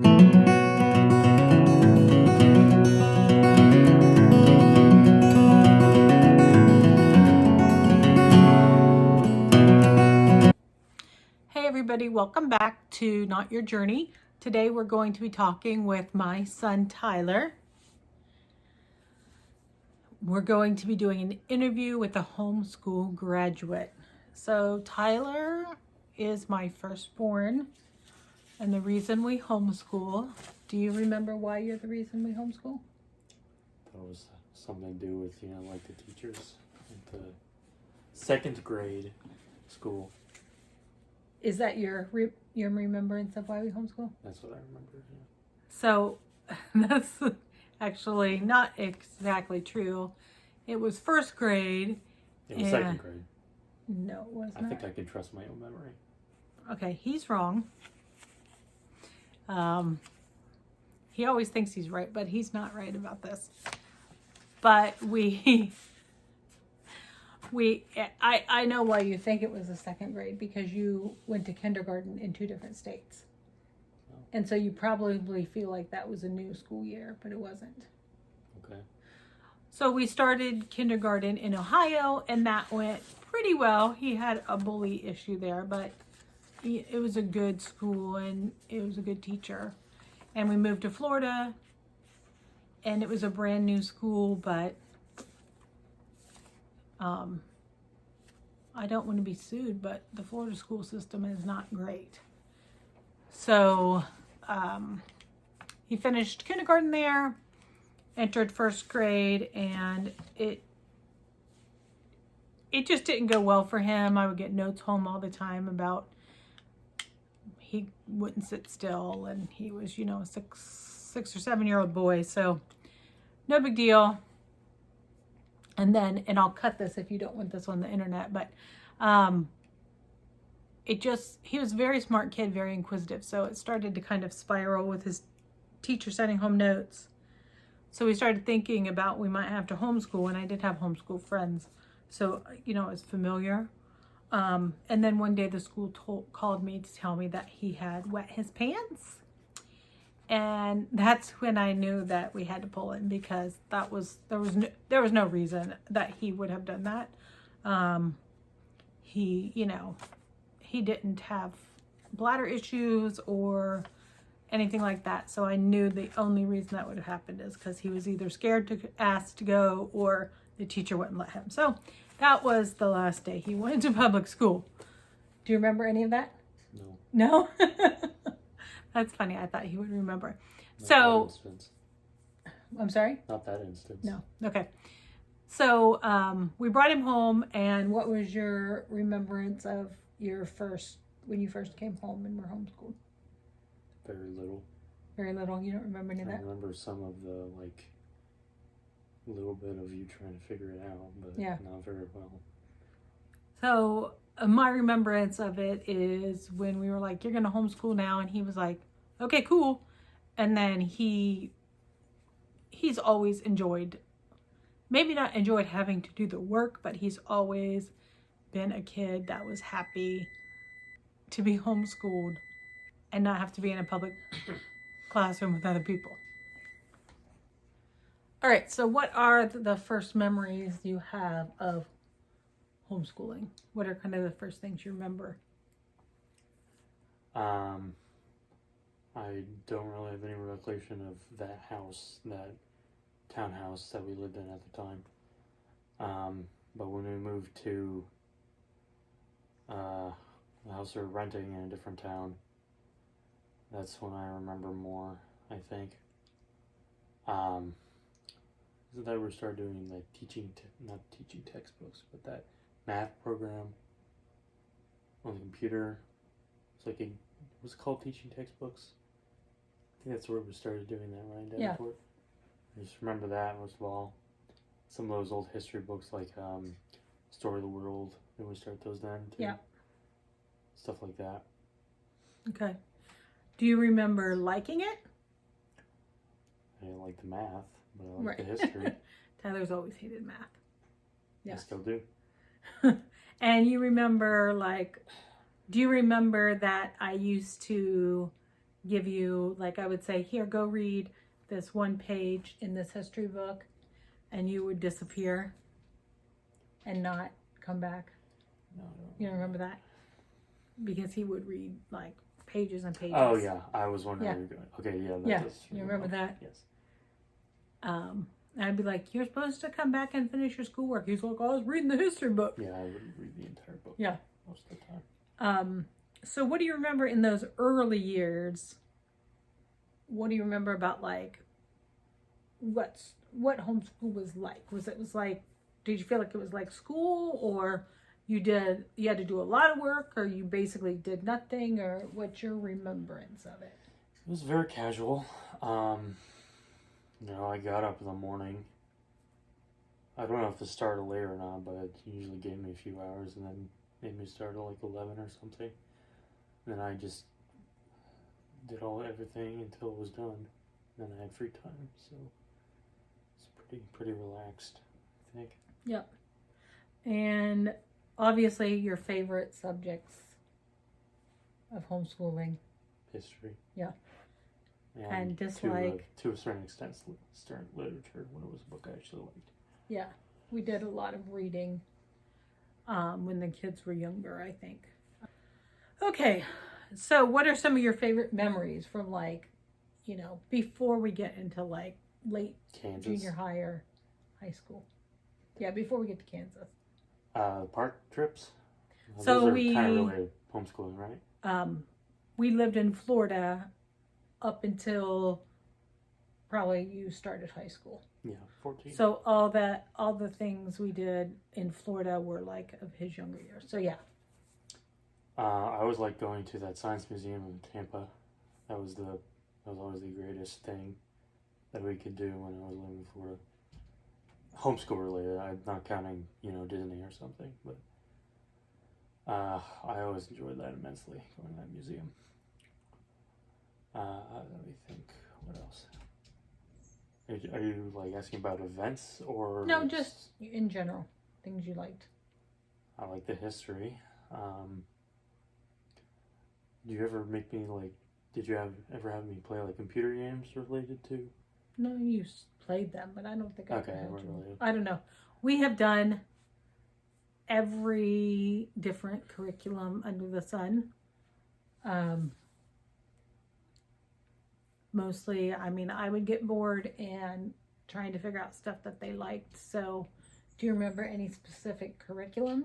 Hey everybody, welcome back to Not Your Journey. Today we're going to be talking with my son Tyler. We're going to be doing an interview with a homeschool graduate. So Tyler is my firstborn and the reason we homeschool. Do you remember why you're the reason we homeschool? That was something to do with, like the teachers at the second grade school. Is that your remembrance of why we homeschool? That's what I remember. Yeah. So that's actually not exactly true. It was first grade. It was second grade. No, it was not. I think I can trust my own memory. Okay, he's wrong. He always thinks he's right, but he's not right about this. But I know why you think it was the second grade, because you went to kindergarten in 2 different states. Oh. And so you probably feel like that was a new school year, but it wasn't. Okay. So we started kindergarten in Ohio, and that went pretty well. He had a bully issue there, but it was a good school, and it was a good teacher. And we moved to Florida, and it was a brand new school, but I don't want to be sued, but the Florida school system is not great. So he finished kindergarten there, entered first grade, and it just didn't go well for him. I would get notes home all the time about he wouldn't sit still, and he was, a 6 or 7 year old boy, so no big deal. And then, and I'll cut this if you don't want this on the internet, but he was a very smart kid, very inquisitive. So it started to kind of spiral with his teacher sending home notes. So we started thinking about we might have to homeschool, and I did have homeschool friends. So, it was familiar. And then one day the school called me to tell me that he had wet his pants. And that's when I knew that we had to pull him, because there was no reason that he would have done that. He didn't have bladder issues or anything like that. So I knew the only reason that would have happened is because he was either scared to ask to go, or the teacher wouldn't let him. So that was the last day he went to public school. Do you remember any of that? No. No? That's funny. I thought he would remember. Not So, that instance. I'm sorry? Not that instance. No. Okay. So, we brought him home, and what was your remembrance of when you first came home and were homeschooled? Very little. Very little? You don't remember any of I that? remember some of the, little bit of you trying to figure it out, but Yeah. not very well. So, my remembrance of it is when we were like, you're going to homeschool now, and he was like, okay, cool. And then he's always maybe not enjoyed having to do the work, but he's always been a kid that was happy to be homeschooled and not have to be in a public classroom with other people. All right, so what are the first memories you have of homeschooling? What are kind of the first things you remember? I don't really have any recollection of that townhouse that we lived in at the time. But when we moved to a house we were renting in a different town, that's when I remember more, I think. So that we started doing like not teaching textbooks, but that math program on the computer. It's like what's it called, teaching textbooks? I think that's where we started doing that, right? Yeah. I just remember that most of all. Some of those old history books like Story of the World. We would start those then too. Yeah. Stuff like that. Okay. Do you remember liking it? I didn't like the math, but I like the history. Tyler's always hated math. Yeah. I still do. And you remember, do you remember that I used to give you, like I would say, here, go read this one page in this history book, and you would disappear and not come back. No, I don't You don't remember that? Because he would read like pages and pages. Oh yeah, I was wondering Yeah. where you're going. Okay, yeah, that Yeah, does you ring a remember bell. that? Yes. I'd be like, you're supposed to come back and finish your schoolwork. He's like, I was reading the history book. Yeah, I wouldn't read the entire book. Yeah. Most of the time. So what do you remember in those early years? What do you remember about like what homeschool was like? Did you feel like it was like school, or you had to do a lot of work, or you basically did nothing, or what's your remembrance of it? It was very casual. I got up in the morning. I don't know if it started late or not, but it usually gave me a few hours and then made me start at like 11 or something. And then I just did everything until it was done. And then I had free time, so it's pretty relaxed, I think. Yep. And obviously your favorite subjects of homeschooling. History. Yeah. And dislike. To a certain extent, literature, when it was a book I actually liked. Yeah. We did a lot of reading when the kids were younger, I think. Okay. So what are some of your favorite memories from before we get into like late Kansas. junior high or high school? Yeah, before we get to Kansas. Park trips. So those are we kind of related to homeschooling, right? We lived in Florida up until probably you started high school. Yeah, 14. So all the things we did in Florida were like of his younger years. So yeah. I always liked going to that science museum in Tampa. That was always the greatest thing that we could do when I was living in Florida. Homeschool related. I'm not counting, Disney or something, but I always enjoyed that immensely, going to that museum. Let me think. What else? Are you like asking about events or? No, just in general, things you liked. I like the history. Do you ever make me like? Did you ever have me play like computer games related to? No, you played them, but I don't think I Okay, ever we're had you. related. I don't know. We have done every different curriculum under the sun. Mostly, I would get bored and trying to figure out stuff that they liked. So, do you remember any specific curriculums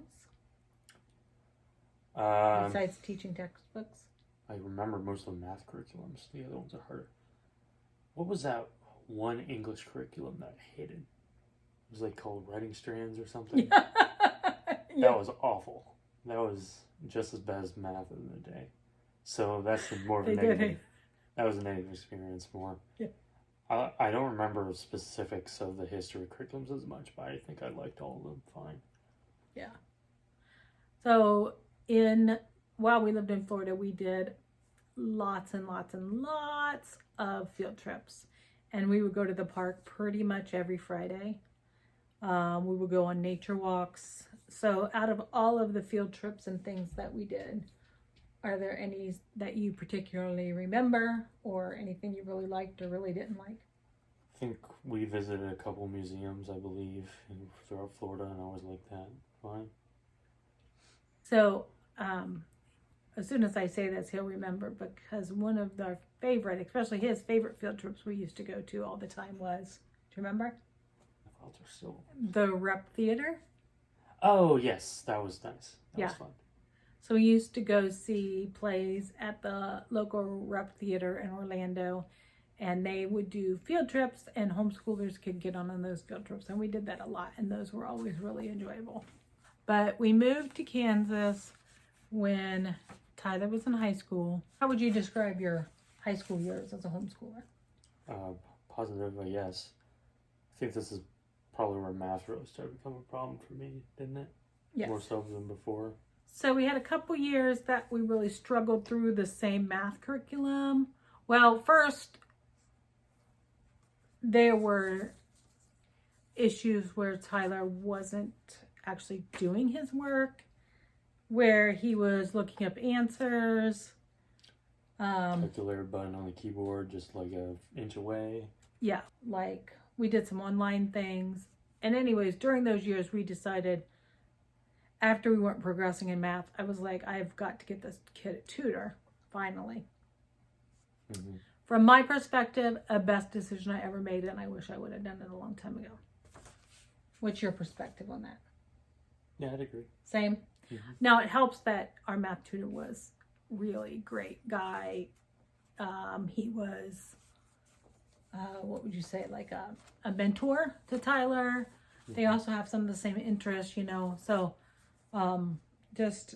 besides teaching textbooks? I remember most of the math curriculums. The other ones are harder. What was that one English curriculum that I hated? It was like called Writing Strands or something. Yeah. That was awful. That was just as bad as math in the day. So that's more of a negative. That was a negative experience more. Yeah. I don't remember specifics of the history curriculums as much, but I think I liked all of them fine. Yeah. So while we lived in Florida, we did lots and lots and lots of field trips. And we would go to the park pretty much every Friday. We would go on nature walks. So out of all of the field trips and things that we did, are there any that you particularly remember, or anything you really liked or really didn't like? I think we visited a couple museums, I believe, throughout Florida, and I always liked that. Fine. So, as soon as I say this, he'll remember, because one of our favorite, especially his favorite field trips we used to go to all the time was, do you remember? My thoughts are still... The Rep Theater. Oh, yes. That was nice. That was fun. So we used to go see plays at the local Rep Theater in Orlando, and they would do field trips, and homeschoolers could get on those field trips, and we did that a lot, and those were always really enjoyable. But we moved to Kansas when Tyler was in high school. How would you describe your high school years as a homeschooler? Positive, I guess. I think this is probably where math really started to become a problem for me, didn't it? Yes. More so than before. So we had a couple years that we really struggled through the same math curriculum. Well, first, there were issues where Tyler wasn't actually doing his work, where he was looking up answers Calculator button on the keyboard, just like an inch away. Yeah, like we did some online things. And anyways, during those years, we decided after we weren't progressing in math, I was like, I've got to get this kid a tutor, finally. Mm-hmm. From my perspective, a best decision I ever made, and I wish I would have done it a long time ago. What's your perspective on that? Yeah, I'd agree. Same? Mm-hmm. Now, it helps that our math tutor was really great guy. He was, what would you say, like a mentor to Tyler. Mm-hmm. They also have some of the same interests, you know, so just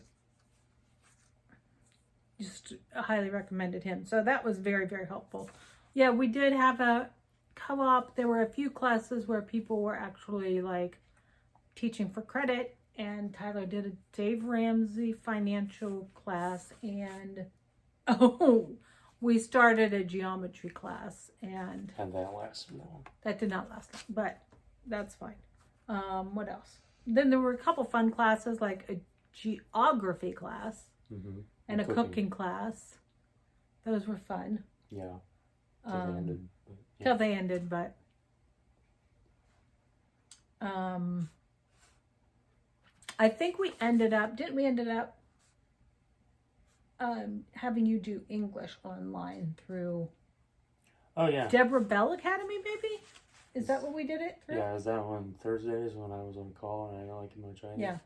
highly recommended him. So that was very, very helpful. Yeah, we did have a co-op. There were a few classes where people were actually like teaching for credit, and Tyler did a Dave Ramsey financial class, and we started a geometry class, and that lasted long. That did not last long, but that's fine. What else? Then there were a couple fun classes, like a geography class. Mm-hmm. And a cooking class. Those were fun. Yeah. Till they ended. Till they ended, but I think we ended up, didn't we ended up having you do English online through Deborah Bell Academy, maybe? Is that what we did it through? Yeah, is that on Thursdays when I was on call and I don't like much either? Yeah.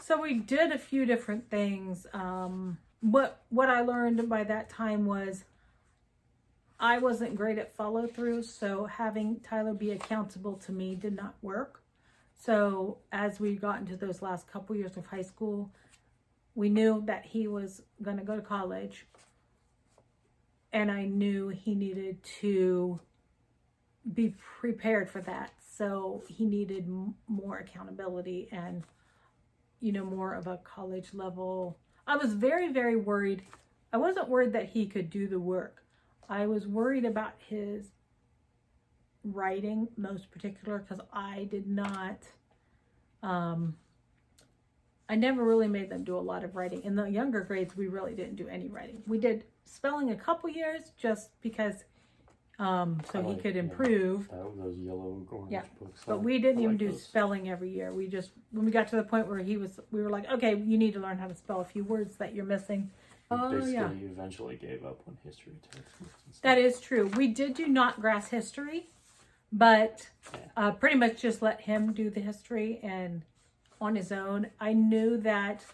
So we did a few different things. What I learned by that time was I wasn't great at follow through, so having Tyler be accountable to me did not work. So as we got into those last couple years of high school, we knew that he was going to go to college, and I knew he needed to be prepared for that. So he needed more accountability and more of a college level. I was very, very worried. I wasn't worried that he could do the work. I was worried about his writing, most particular, because I did not, I never really made them do a lot of writing. In the younger grades, we really didn't do any writing. We did spelling a couple years just because, so he could improve. Those yellow orange books. But we didn't even do spelling every year. We just, when we got to the point where we were like, okay, you need to learn how to spell a few words that you're missing. Basically, you eventually gave up on history textbooks. That is true. We did do not grass history, but pretty much just let him do the history and on his own. I knew that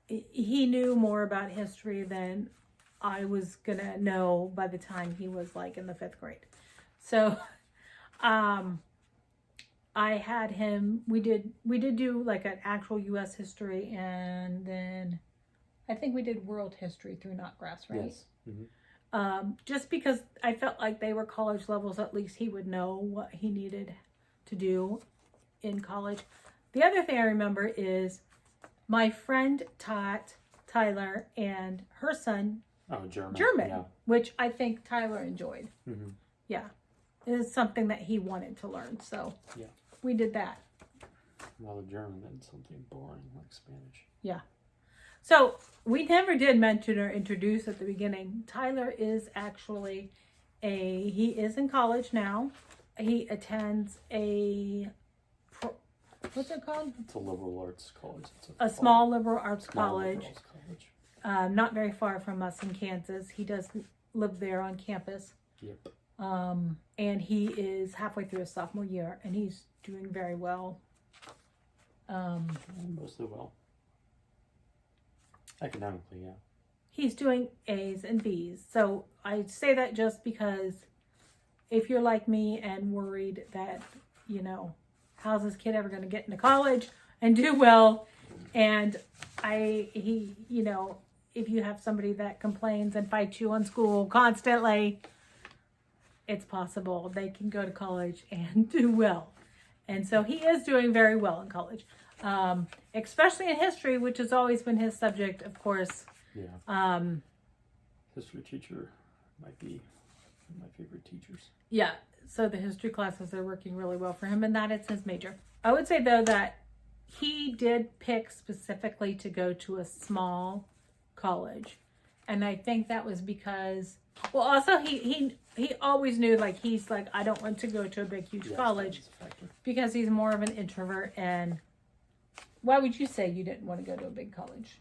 he knew more about history than I was gonna know by the time he was like in the 5th grade. So I had him, we did do like an actual US history, and then I think we did world history through Not Grass, right? Yes. Mm-hmm. Just because I felt like they were college levels, at least he would know what he needed to do in college. The other thing I remember is my friend taught Tyler and her son German, which I think Tyler enjoyed. Mm-hmm. Yeah, it is something that he wanted to learn, so we did that. Well, the German than something boring like Spanish. Yeah. So we never did mention or introduce at the beginning. Tyler is actually he is in college now. He attends what's it called? It's a liberal arts college. It's a small liberal arts college. Liberal arts college. Not very far from us in Kansas. He does live there on campus. Yep. And he is halfway through his sophomore year, and he's doing very well. Mostly well. Academically, yeah. He's doing A's and B's. So I say that just because if you're like me and worried that, how's this kid ever going to get into college and do well? And if you have somebody that complains and fights you on school constantly, it's possible they can go to college and do well. And so he is doing very well in college. Especially in history, which has always been his subject, of course. Yeah. History teacher might be one of my favorite teachers. Yeah. So the history classes are working really well for him, and that is his major. I would say, though, that he did pick specifically to go to a small college. And I think that was because, well, also he always knew, like, he's like, I don't want to go to a big, huge college because he's more of an introvert. And why would you say you didn't want to go to a big college?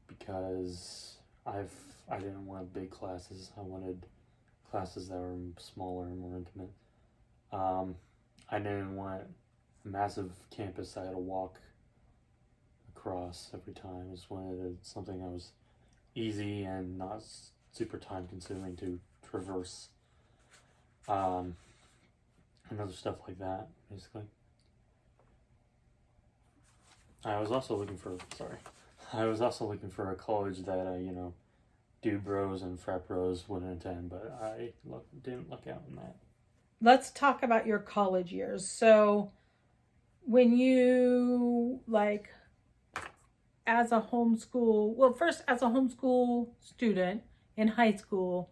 Because I didn't want big classes. I wanted classes that were smaller and more intimate. I didn't want a massive campus I had to walk across every time. I just wanted something that was easy and not super time consuming to traverse. And other stuff like that, basically. I was also looking for a college that, dude bros and frat bros wouldn't attend, but I didn't luck out in that. Let's talk about your college years. So when you, like, as a homeschool student in high school,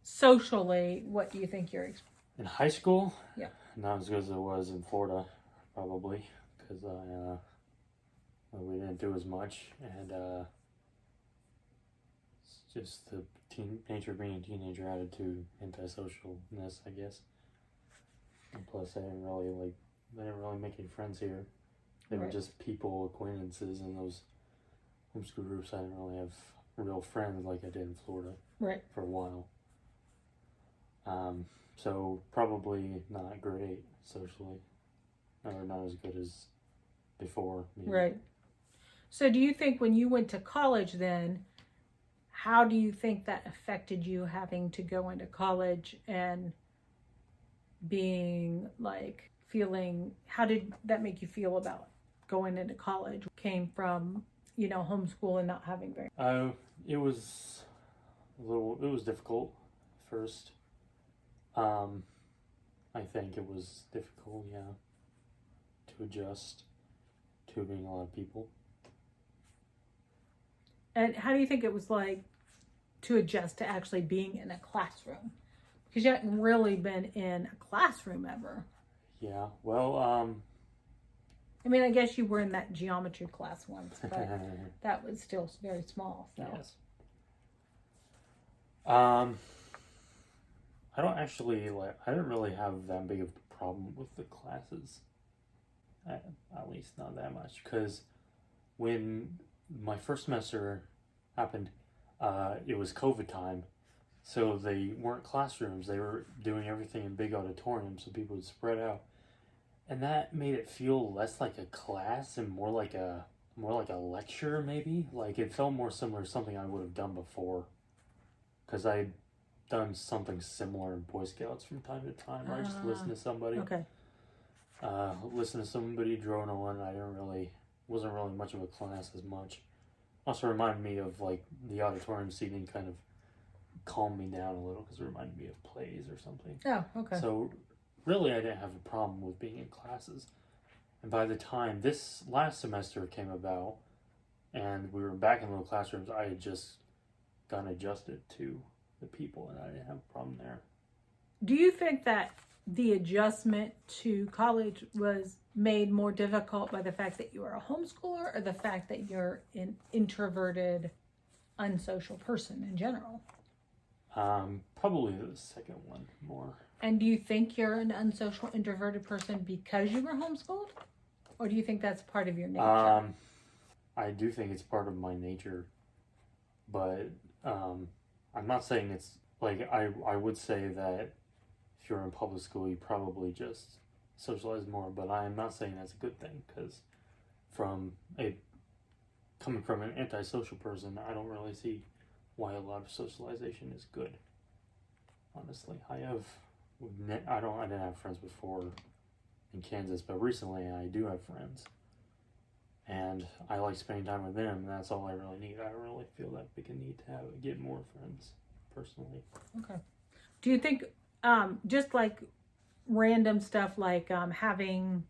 socially, what do you think your experience? In high school? Yeah. Not as good as it was in Florida, probably, because we didn't do as much, and it's just the nature of being a teenager added to antisocialness, I guess. And plus, I didn't really make any friends here. They were just people, acquaintances, and those homeschool groups. I didn't really have real friends like I did in Florida. Right. For a while. So probably not great socially, or not as good as before. Maybe. Right. So do you think when you went to college then, how do you think that affected you having to go into college and being like how did that make you feel about going into college? Came from, homeschool and not having very. It was difficult first. I think it was difficult, to adjust to being a lot of people. And how do you think it was like to adjust to actually being in a classroom? Because you hadn't really been in a classroom ever. Yeah, well, I mean, I guess you were in that geometry class once, but that was still very small. So. Yes. I didn't really have that big of a problem with the classes. At least not that much, because when my first semester happened, it was COVID time, so they weren't classrooms. They were doing everything in big auditoriums, so people would spread out, and that made it feel less like a class and more like a lecture. Maybe like it felt more similar to something I would have done before, because I'd done something similar in Boy Scouts from time to time. Where I just listen to somebody. Okay. Listen to somebody drone on. Wasn't really much of a class as much. Also reminded me of like the auditorium seating kind of calmed me down a little because it reminded me of plays or something. Oh, okay. So really I didn't have a problem with being in classes. And by the time this last semester came about and we were back in little classrooms, I had just gotten adjusted to the people and I didn't have a problem there. Do you think that the adjustment to college was made more difficult by the fact that you are a homeschooler or the fact that you're an introverted, unsocial person in general? Probably the second one more. And do you think you're an unsocial, introverted person because you were homeschooled? Or do you think that's part of your nature? I do think it's part of my nature, but I'm not saying it's like I would say that if you're in public school, you probably just socialize more, but I am not saying that's a good thing, because coming from an antisocial person, I don't really see why a lot of socialization is good. Honestly, I didn't have friends before in Kansas, but recently I do have friends, and I like spending time with them. And that's all I really need. I don't really feel that big a need to get more friends, personally. Okay. Do you think just like random stuff like having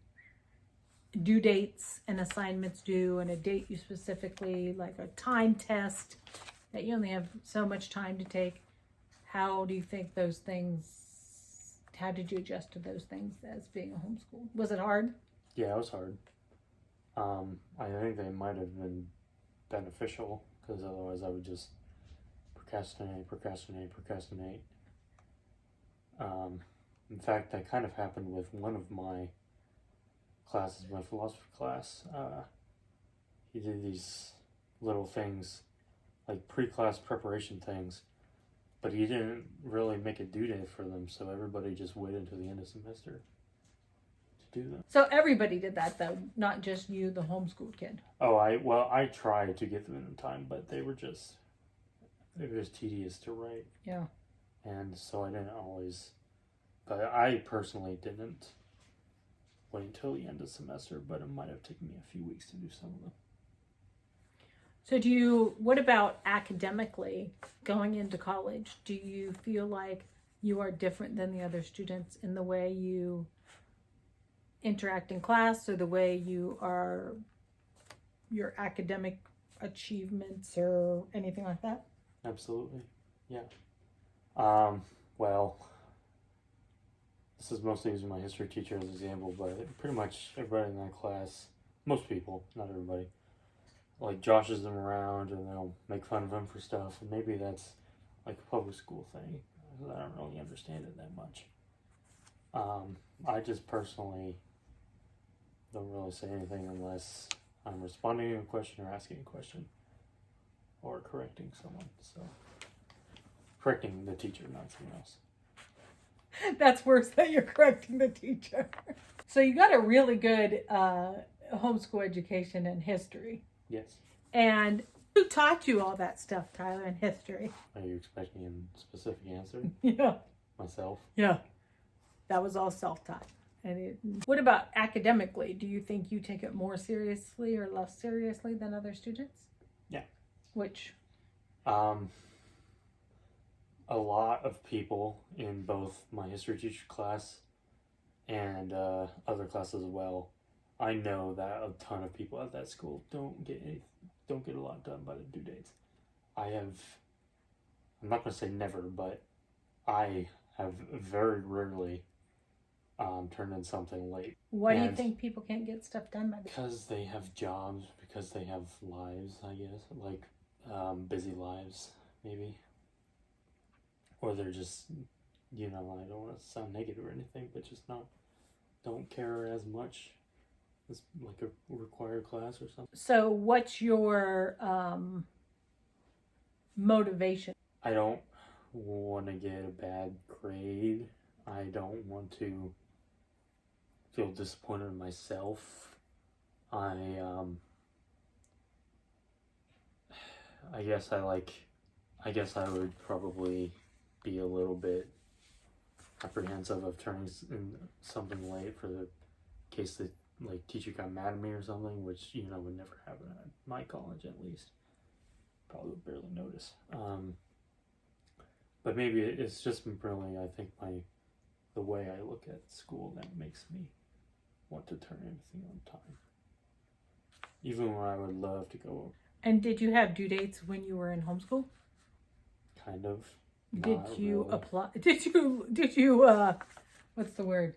due dates and assignments due and a date you specifically, like a time test that you only have so much time to take, how do you think those things, how did you adjust to those things as being a homeschool? Was it hard? Yeah, it was hard. I think they might have been beneficial, because otherwise I would just procrastinate. In fact, that kind of happened with one of my classes, my philosophy class. He did these little things, like pre-class preparation things, but he didn't really make a due date for them, so everybody just waited until the end of semester to do them. So everybody did that though, not just you, the homeschooled kid. Oh, I tried to get them in time, but they were just tedious to write. Yeah. And so I didn't always, but I personally didn't wait until the end of the semester, but it might have taken me a few weeks to do some of them. So what about academically going into college? Do you feel like you are different than the other students in the way you interact in class or the way your academic achievements or anything like that? Absolutely. Yeah. Well, this is mostly using my history teacher as an example, but pretty much everybody in that class, most people, not everybody, like joshes them around and they'll make fun of them for stuff, and maybe that's like a public school thing. I don't really understand it that much. I just personally don't really say anything unless I'm responding to a question or asking a question or correcting someone. So correcting the teacher, not someone else. That's worse that you're correcting the teacher. So you got a really good homeschool education in history. Yes. And who taught you all that stuff, Tyler, in history? Are you expecting a specific answer? Yeah. Myself? Yeah. That was all self-taught. What about academically? Do you think you take it more seriously or less seriously than other students? Yeah. Which? A lot of people in both my history teacher class and other classes as well. I know that a ton of people at that school don't get a lot done by the due dates. I'm not going to say never, but I have very rarely turned in something late. Why do you think people can't get stuff done by the? Because they have jobs, because they have lives, I guess, like busy lives, maybe. Or they're just, I don't want to sound negative or anything, but just don't care as much as like a required class or something. So what's your motivation? I don't want to get a bad grade. I don't want to feel disappointed in myself. I guess I would probably be a little bit apprehensive of turning in something late for the case that like teacher got mad at me or something, which would never happen at my college, at least. Probably would barely notice. But maybe it's just really, I think, the way I look at school that makes me want to turn everything on time, even when I would love to go. And did you have due dates when you were in homeschool? Kind of. Did you really. apply? Did you what's the word?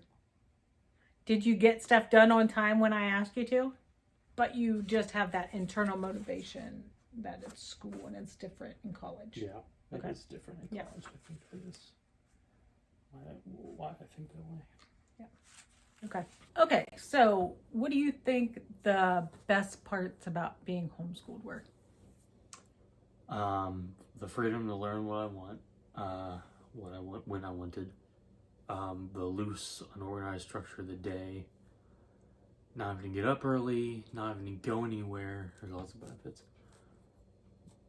Did you get stuff done on time when I asked you to? But you just have that internal motivation that it's school and it's different in college. Yeah, Okay. it's different in college. I think that is why I think that way. Yeah. Okay. So what do you think the best parts about being homeschooled were? The freedom to learn what I want, when I wanted. The loose, unorganized structure of the day. Not having to get up early, not having to go anywhere. There's lots of benefits.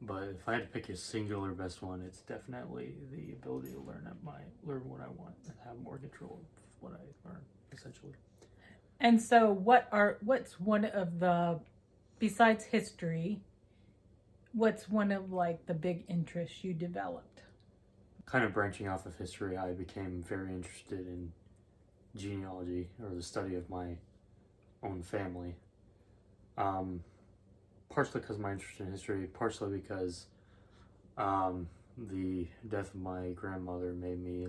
But if I had to pick a singular best one, it's definitely the ability to learn what I want and have more control of what I learn, essentially. And so what's one of the, besides history, what's one of like the big interests you developed? Kind of branching off of history, I became very interested in genealogy, or the study of my own family. Partially because of my interest in history, partially because the death of my grandmother made me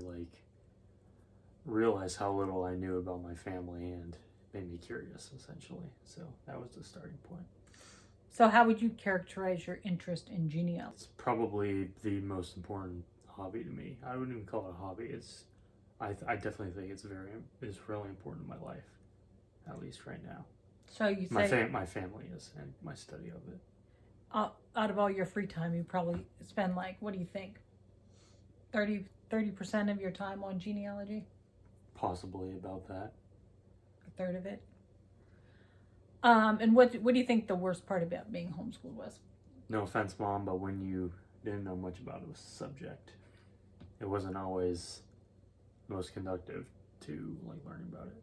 realize how little I knew about my family and made me curious, essentially. So that was the starting point. So how would you characterize your interest in genealogy? It's probably the most important hobby to me. I wouldn't even call it a hobby. I definitely think it's really important in my life, at least right now. So you My say family is, and my study of it. out of all your free time, you probably spend like, what do you think, 30% of your time on genealogy? Possibly about that. A third of it. And what do you think the worst part about being homeschooled was? No offense, Mom, but when you didn't know much about a subject, it wasn't always most conductive to like learning about it.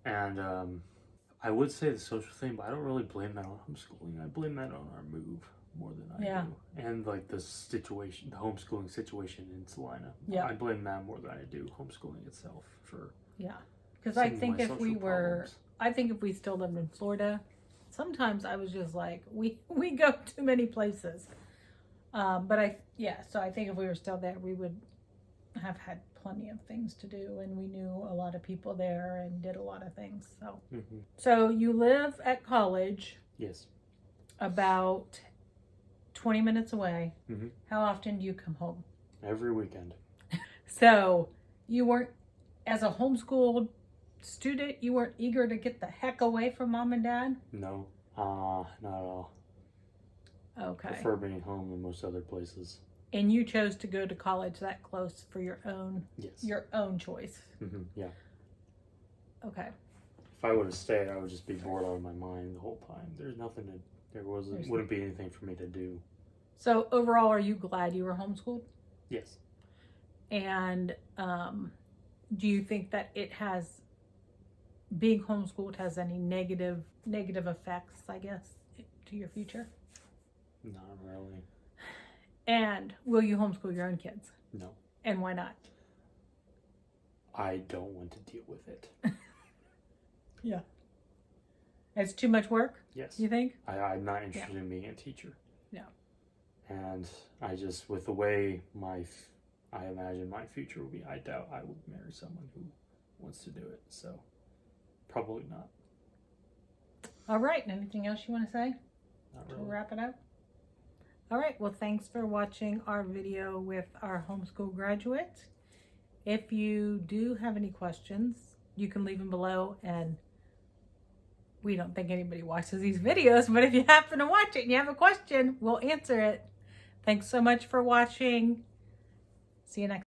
And I would say the social thing, but I don't really blame that on homeschooling. I blame that on our move more than I do. And like the situation, the homeschooling situation in Salina. Yeah. I blame that more than I do homeschooling itself for. Yeah. Because I think if we were, problems. I think if we still lived in Florida, sometimes I was just like, we go too many places. So I think if we were still there, we would have had plenty of things to do, and we knew a lot of people there and did a lot of things. So, So you live at college. Yes. About 20 minutes away. Mm-hmm. How often do you come home? Every weekend. So you weren't, as a homeschooled student, you weren't eager to get the heck away from mom and dad? No, not at all. Okay. Prefer being home than most other places. And you chose to go to college that close for your own choice. Mm-hmm. Yeah. Okay. If I would have stayed, I would just be bored out of my mind the whole time. Wouldn't be anything for me to do. So overall, are you glad you were homeschooled? Yes. And do you think that being homeschooled has any negative effects, I guess, to your future? Not really. And will you homeschool your own kids? No. And why not? I don't want to deal with it. Yeah. It's too much work? Yes. You think? I'm not interested in being a teacher. Yeah. And I just, with the way I imagine my future will be, I doubt I would marry someone who wants to do it. So, probably not. All right. Anything else you want to say? Not To really. wrap it up? All right. Well, thanks for watching our video with our homeschool graduates. If you do have any questions, you can leave them below, and we don't think anybody watches these videos, but if you happen to watch it and you have a question, we'll answer it. Thanks so much for watching. See you next time.